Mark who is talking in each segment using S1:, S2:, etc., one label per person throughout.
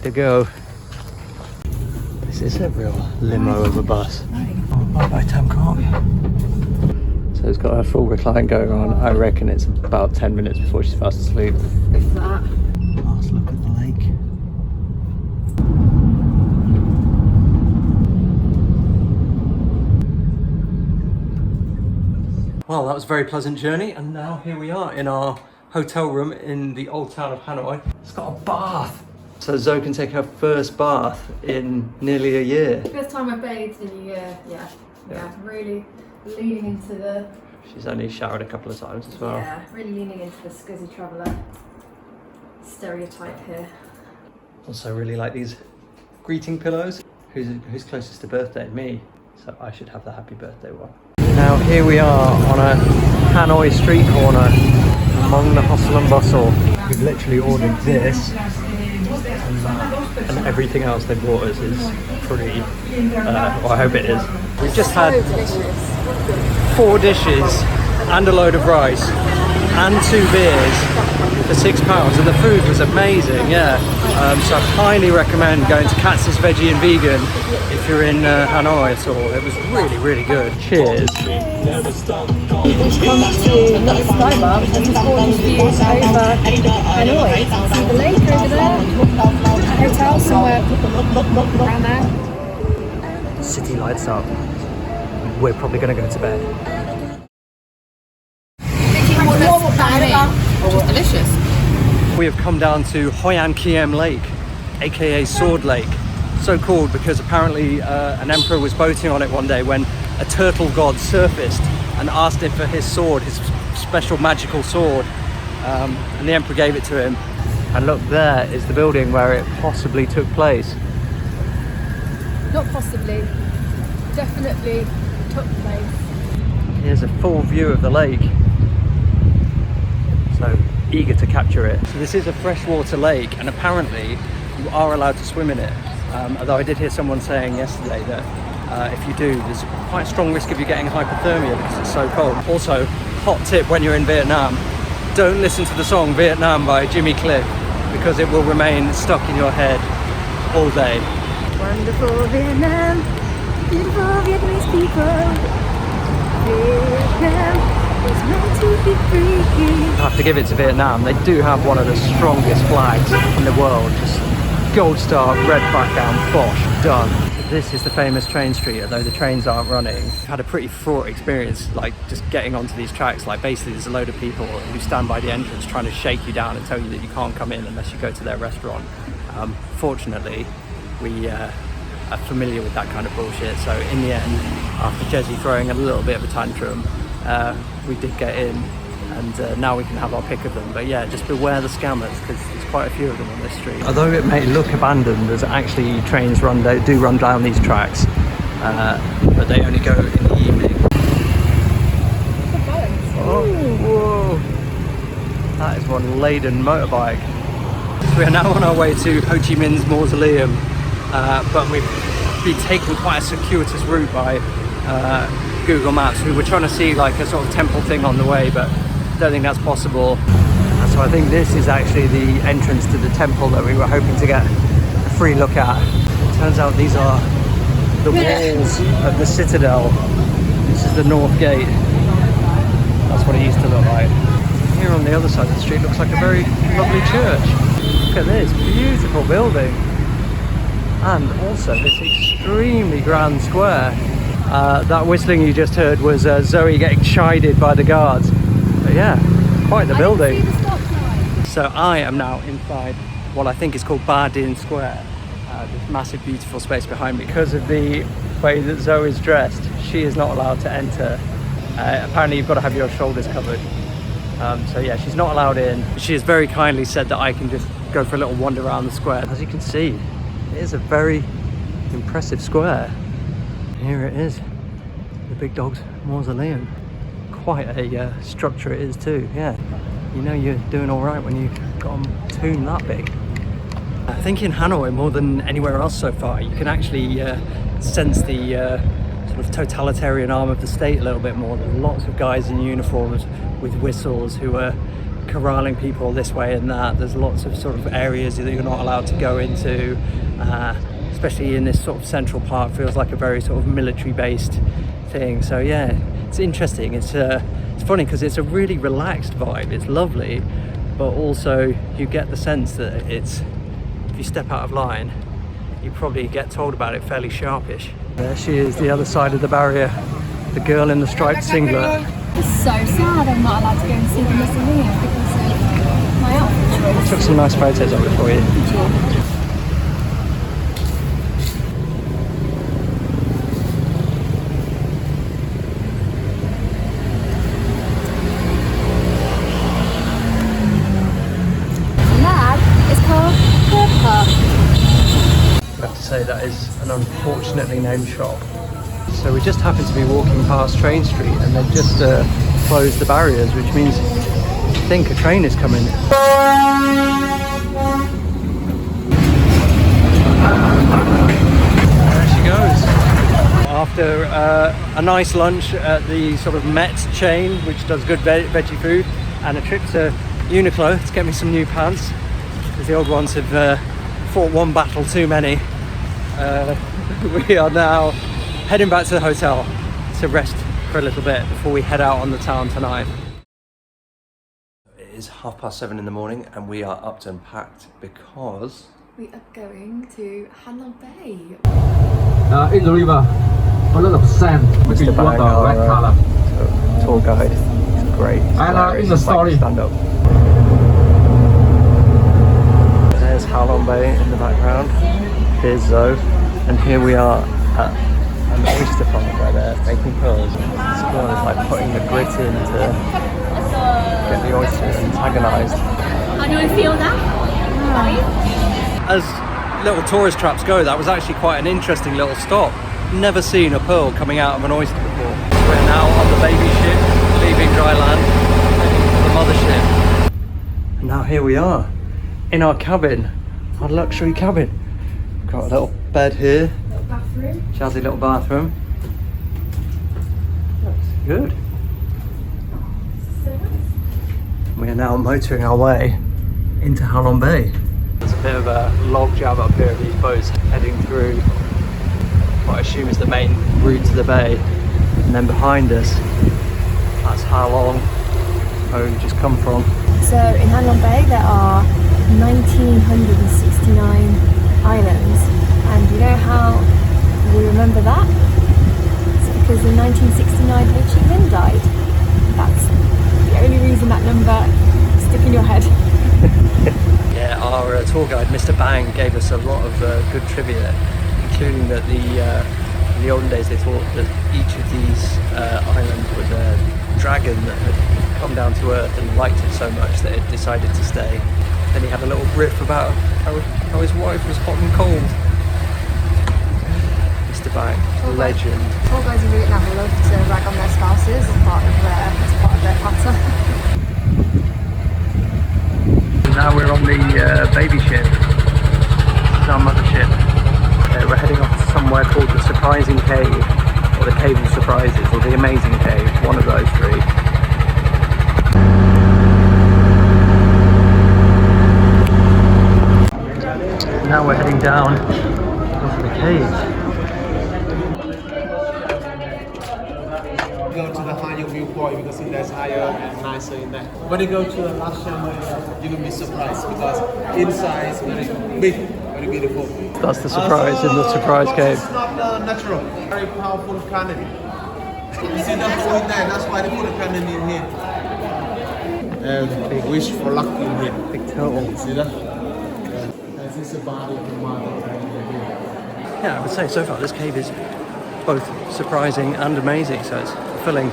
S1: to go. This is a real limo of a bus. Oh, bye-bye Tamcock. So it's got a full recline going on. I reckon it's about 10 minutes before she's fast asleep.
S2: If that.
S1: Last look at the lake. Well, that was a very pleasant journey, and now here we are in our hotel room in the old town of Hanoi. It's got a bath. So Zoe can take her first bath in nearly a year.
S2: First time I bathed in a year, yeah. Really leaning into the...
S1: She's only showered a couple of times as well.
S2: Yeah, really leaning into the scuzzy traveller stereotype here.
S1: Also really like these greeting pillows. Who's closest to birthday? Me. So I should have the happy birthday one. Now here we are on a Hanoi street corner among the hustle and bustle. We've literally ordered this and that, and everything else they brought us is pretty, well, I hope it is. We've just had 4 dishes and a load of rice and 2 beers for £6, and the food was amazing, yeah. So I highly recommend going to Katz's Veggie and Vegan if you're in Hanoi at all. It was really, really good. Cheers.
S2: We've come to not the Sky Bar, but just gorgeous views over Hanoi. See the lake over there, a hotel somewhere around there.
S1: City lights up. We're probably going to go to bed.
S2: Just delicious.
S1: We have come down to Hanoi-ing Lake, aka Sword Lake. So called because apparently an emperor was boating on it one day when a turtle god surfaced and asked him for his sword, his special magical sword, and the emperor gave it to him. And look, there is the building where it possibly took place.
S2: Not possibly, definitely took place.
S1: Here's a full view of the lake. So eager to capture it. So this is a freshwater lake, and apparently you are allowed to swim in it. Although I did hear someone saying yesterday that if you do, there's quite a strong risk of you getting hypothermia because it's so cold. Also, hot tip when you're in Vietnam, don't listen to the song Vietnam by Jimmy Cliff because it will remain stuck in your head all day.
S2: Wonderful Vietnam, beautiful Vietnamese people. Vietnam is meant to be free.
S1: I have to give it to Vietnam. They do have one of the strongest flags in the world. Just gold star, red background, bosh, done. This is the famous train street, although the trains aren't running. I've had a pretty fraught experience, like just getting onto these tracks. Like basically there's a load of people who stand by the entrance trying to shake you down and tell you that you can't come in unless you go to their restaurant. Fortunately, we are familiar with that kind of bullshit. So in the end, after Jezzy throwing a little bit of a tantrum, we did get in, and now we can have our pick of them. But yeah, just beware the scammers because there's quite a few of them on this street. Although it may look abandoned, there's actually trains do run down these tracks, but they only go in the evening. Oh, whoa! That is one laden motorbike. We are now on our way to Ho Chi Minh's mausoleum, but we've been taking quite a circuitous route by Google Maps. We were trying to see like a sort of temple thing on the way, but I don't think that's possible. And so I think this is actually the entrance to the temple that we were hoping to get a free look at. It turns out these are the walls of the citadel. This is the north gate. That's what it used to look like. Here on the other side of the street looks like a very lovely church. Look at this beautiful building. And also this extremely grand square. That whistling you just heard was Zoe getting chided by the guards. But yeah, quite the building. So I am now inside what I think is called Ba Dinh Square. This massive beautiful space behind me. Because of the way that Zoe is dressed, she is not allowed to enter. Apparently you've got to have your shoulders covered. So yeah, she's not allowed in. She has very kindly said that I can just go for a little wander around the square. As you can see, it is a very impressive square. Here it is, the big dog's mausoleum. Quite a structure it is too, yeah. You know you're doing all right when you've got a tomb that big. I think in Hanoi, more than anywhere else so far, you can actually sense the sort of totalitarian arm of the state a little bit more. There's lots of guys in uniforms with whistles who are corralling people this way and that. There's lots of sort of areas that you're not allowed to go into, especially in this sort of central part. Feels like a very sort of military based thing. So yeah, it's interesting. It's funny because it's a really relaxed vibe. It's lovely, but also you get the sense that it's, if you step out of line, you probably get told about it fairly sharpish. There she is, the other side of the barrier, the girl in the striped singlet.
S2: It's so sad I'm not allowed to go and see the mausoleum because of my outfit choice.
S1: Took some nice photos of it for you.
S2: And that is called Purple.
S1: I have to say that is an unfortunately named shop. So we just happened to be walking past Train Street and they've just closed the barriers, which means I think a train is coming. There she goes. After a nice lunch at the sort of Met chain, which does good veggie food, and a trip to Uniqlo to get me some new pants, because the old ones have fought one battle too many. We are now heading back to the hotel to rest for a little bit before we head out on the town tonight. It is 7:30 in the morning and we are up and packed because
S2: We are going to Hanoi Bay.
S3: In the river, a lot of sand,
S1: Mr. Bang,
S3: red color.
S1: tour guide. It's great. It's
S3: And in the story,
S1: stand up. There's Halong Bay in the background. Here's Zoe, and here we are at an oyster farm where they're making pearls. This girl is like putting the grit in to get the oyster antagonized.
S2: How do I feel that?
S1: As little tourist traps go, that was actually quite an interesting little stop. Never seen a pearl coming out of an oyster before. We're now on the baby ship, leaving dry land, heading to the mothership. And now here we are, in our cabin, our luxury cabin. Got a little bed here,
S2: Little bathroom.
S1: jazzy little bathroom. Looks good.
S2: So nice.
S1: We are now motoring our way into Halong Bay. There's a bit of a log jam up here of these boats heading through what I assume is the main route to the bay. And then behind us, that's Halong, where we've just come from.
S2: So in Hanoi Bay there are 1969 islands, and you know how we remember that? It's because in 1969 Ho Chi Minh died. That's the only reason that number stuck in your head.
S1: Yeah, our tour guide, Mr. Bang, gave us a lot of good trivia, including that in the olden days they thought that each of these islands was a dragon that had come down to Earth and liked it so much that it decided to stay. Then he had a little riff about how his wife was hot and cold. Mr. Bang, legend.
S2: All guys in Vietnam love to rag on their spouses as part of their patter.
S1: Now we're on the baby ship. This is our mothership. We're heading off to somewhere called the Surprising Cave, or the Cave of Surprises, or the Amazing Cave, one of those three. Now we're heading down into the cave.
S4: Go to the higher viewpoint because that's higher and nicer in there. When you go to the last chamber, you will be surprised because inside is very big, very beautiful.
S1: That's the surprise in the surprise cave.
S4: It's not natural, very powerful cannon. You see the hole in there, that's why they put a cannon in here. And they wish for luck in here.
S1: Big turtle.
S4: See that? This is the body of the mother.
S1: Yeah, I would say so far this cave is both surprising and amazing, so it's fulfilling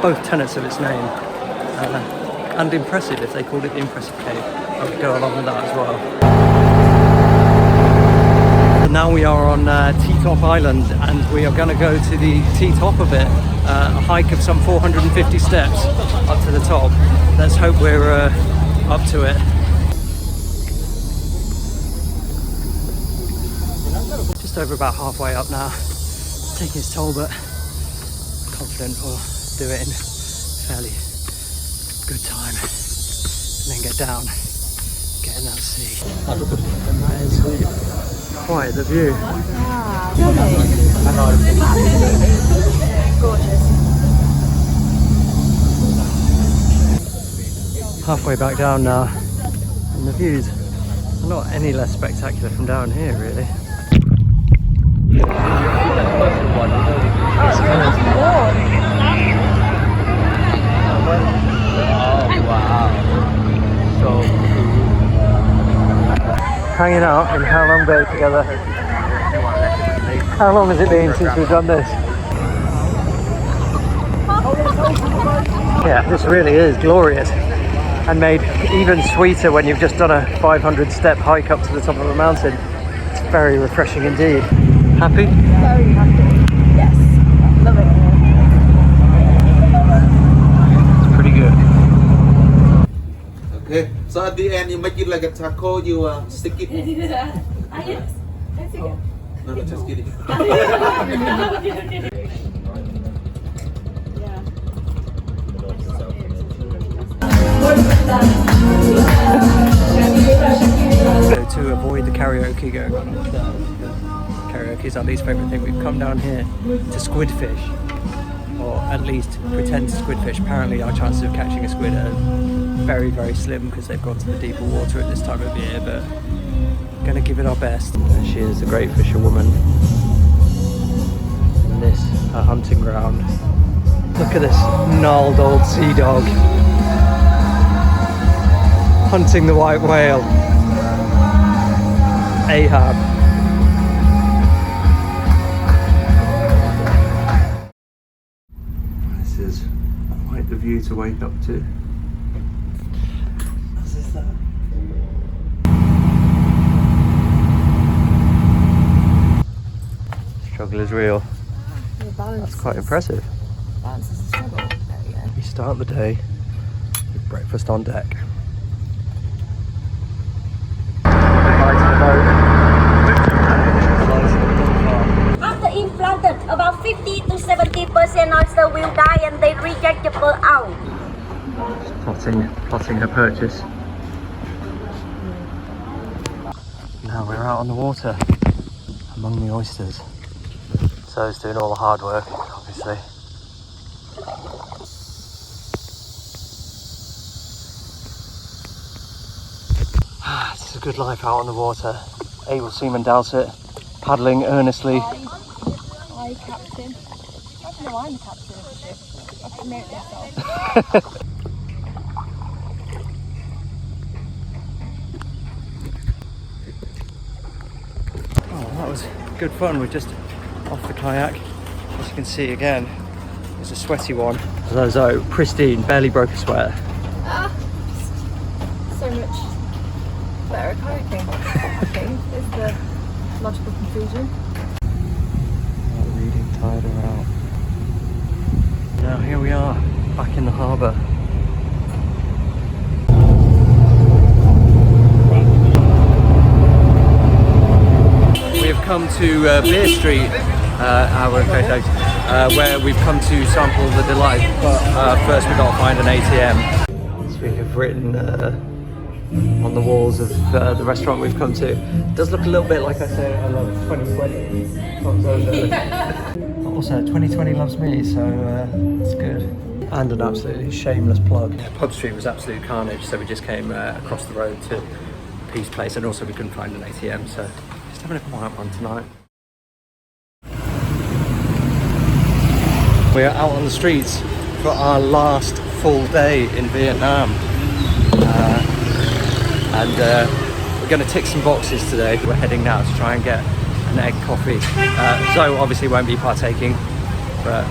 S1: both tenets of its name. And impressive, if they called it the impressive cave. I would go along with that as well. Now we are on T-Top Island and we are going to go to the T-Top of it, a hike of some 450 steps up to the top. Let's hope we're up to it. Just over about halfway up now. It's taking its toll, but I'm confident we'll do it in fairly good time. and then get down, get in that sea. And that is quite the view. Halfway back down now, and the views are not any less spectacular from down here, really. Hanging out in Hanoi Bay together. How long has it been since we've done this? Yeah, this really is glorious, and made even sweeter when you've just done a 500 step hike up to the top of a mountain. It's very refreshing indeed. Happy?
S2: Very happy. Yes. Love it.
S1: It's pretty good.
S4: Okay, so at the end you make it like a taco, you stick it.
S2: Yes.
S4: Oh, no, just kidding.
S1: So to avoid the karaoke going on upstairs, because karaoke is our least favourite thing, we've come down here to squid fish, or at least pretend to squid fish. Apparently our chances of catching a squid are very, very slim because they've gone to the deeper water at this time of year, but gonna give it our best. There she is, the great fisherwoman. And this, her hunting ground. Look at this gnarled old sea dog hunting the white whale. Ahab. This is quite the view to wake up to. What is that? Struggle is real. That's quite impressive.
S2: Balance is a struggle. There we go.
S1: We start the day with breakfast on deck.
S5: After implanted, about 50 to 70% oyster will die and they reject the pearl out.
S1: Plotting her purchase. Now we're out on the water among the oysters. Zoe's doing all the hard work, obviously. This is a good life out on the water. Able seaman Dowsett, paddling earnestly.
S2: I captain. I don't know, I'm the captain of the ship. I promote myself.
S1: Oh, that was good fun. We're just off the kayak. As you can see again, it's a sweaty one. Zoe, pristine, barely broke a sweat.
S2: So much better at kayaking, I think, is the logical conclusion.
S1: Reading tide her out. Now here we are, back in the harbour. We have come to Beer Street, where we've come to sample the delight, but first we've got to find an ATM. So we have written on the walls of the restaurant we've come to. It does look a little bit like I say I love 2020. Also 2020 loves me, so it's good. And an absolutely shameless plug. Pub Street was absolute carnage, so we just came across the road to Peace Place, and also we couldn't find an ATM, so just having a quiet one tonight. We are out on the streets for our last full day in Vietnam. We're going to tick some boxes today. We're heading now to try and get an egg coffee. Zoe obviously won't be partaking, but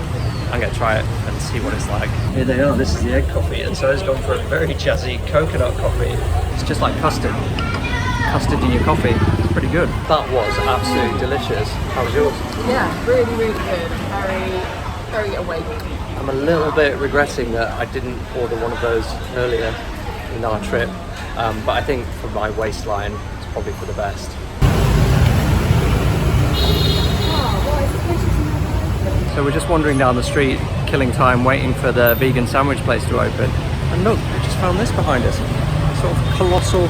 S1: I'm going to try it and see what it's like. Here they are, this is the egg coffee, and Zoe's gone for a very jazzy coconut coffee. It's just like custard in your coffee. It's pretty good. That was absolutely delicious. How was yours?
S2: Yeah, really, really good. Very awake.
S1: I'm a little bit regretting that I didn't order one of those earlier in our trip, but I think for my waistline, it's probably for the best. So we're just wandering down the street, killing time, waiting for the vegan sandwich place to open. And look, we just found this behind us. sort of colossal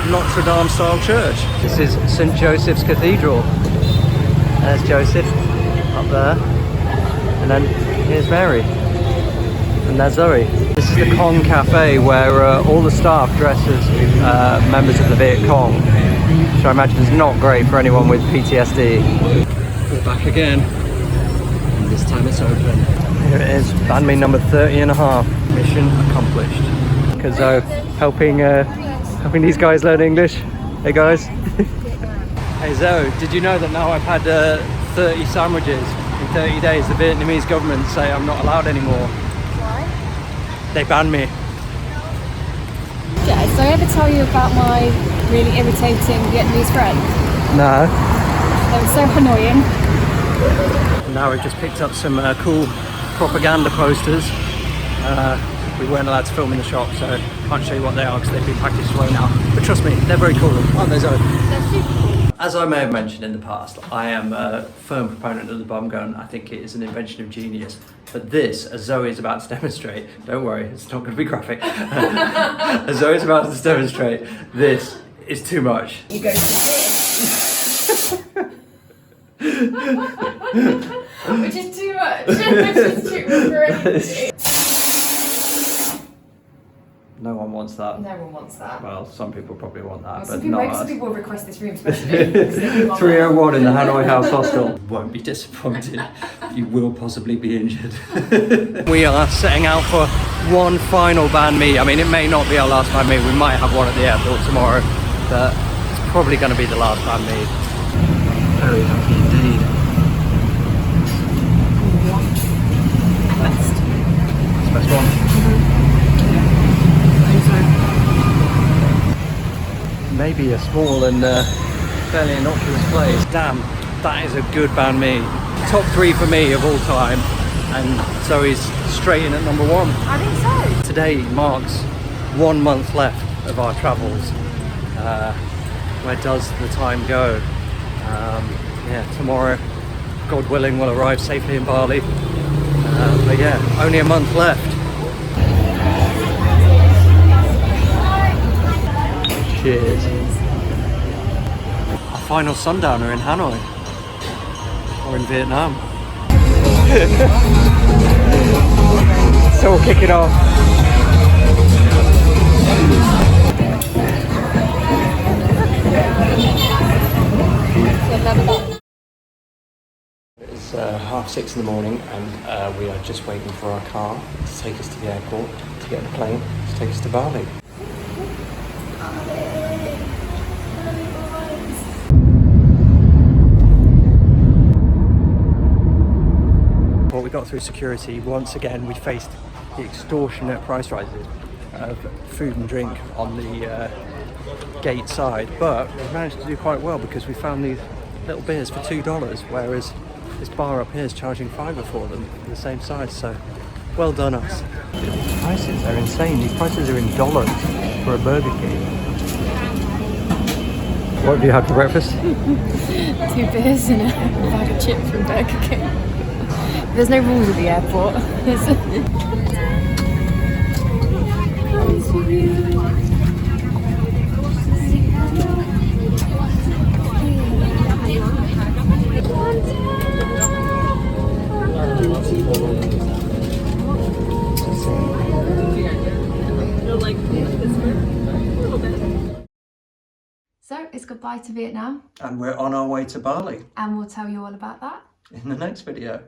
S1: Notre Dame style church. This is St. Joseph's Cathedral. There's Joseph up there, and then here's Mary, and there's Zoe. This is the Cong Cafe, where all the staff dress as members of the Viet Cong, which I imagine is not great for anyone with PTSD. We're back again, and this time it's open. Here it is, banh mi number 30 and a half. Mission accomplished. Because helping these guys learn English. Hey guys. Hey Zoe, did you know that now I've had 30 sandwiches in 30 days? The Vietnamese government say I'm not allowed anymore.
S2: Why?
S1: They banned me.
S2: Yeah, did I ever tell you about my really irritating Vietnamese friend?
S1: No.
S2: They were so annoying.
S1: Now we've just picked up some cool propaganda posters. We weren't allowed to film in the shop, so I can't show you what they are because they've been packaged away now. But trust me, they're very cool, aren't they, Zoe?
S2: They're super cool.
S1: As I may have mentioned in the past, I am a firm proponent of the bum gun. I think it is an invention of genius. But this, as Zoe is about to demonstrate, don't worry, it's not going to be graphic. As Zoe is about to demonstrate, this is too much.
S2: You go to which is too much. Which is too much for anything.
S1: No one wants that.
S2: No one wants that.
S1: Well, some people probably want that,
S2: Well,
S1: but not
S2: some
S1: us.
S2: people request this room especially.
S1: 301 in the Hanoi House Hostel. Won't be disappointed. You will possibly be injured. We are setting out for one final banh mi. I mean, it may not be our last banh mi. We might have one at the airport tomorrow, but it's probably going to be the last banh mi. Very happy indeed. Best. Best one. Maybe a small and fairly innocuous place. Damn, that is a good banh mi. Top 3 for me of all time, and Zoe's straight in at number 1.
S2: I think so.
S1: Today marks 1 month left of our travels. Where does the time go? Yeah, tomorrow, God willing, we'll arrive safely in Bali. But yeah, only a month left. Cheers. Our final sundowner in Hanoi. Or in Vietnam. It's all kicking off. It's 6:30 in the morning, and we are just waiting for our car to take us to the airport, to get the plane, to take us to Bali. Well, we got through security. Once again, we faced the extortionate price rises of food and drink on the gate side, but we managed to do quite well because we found these little beers for $2, whereas this bar up here is charging $5 for them, the same size. So, well done us. These prices are insane. These prices are in dollars for a Burger King. What have you had for breakfast?
S2: 2 beers and a bag of chips from Burger King. There's no rules at the airport. So it's goodbye to Vietnam,
S1: And we're on our way to Bali
S2: and we'll tell you all about that
S1: in the next video.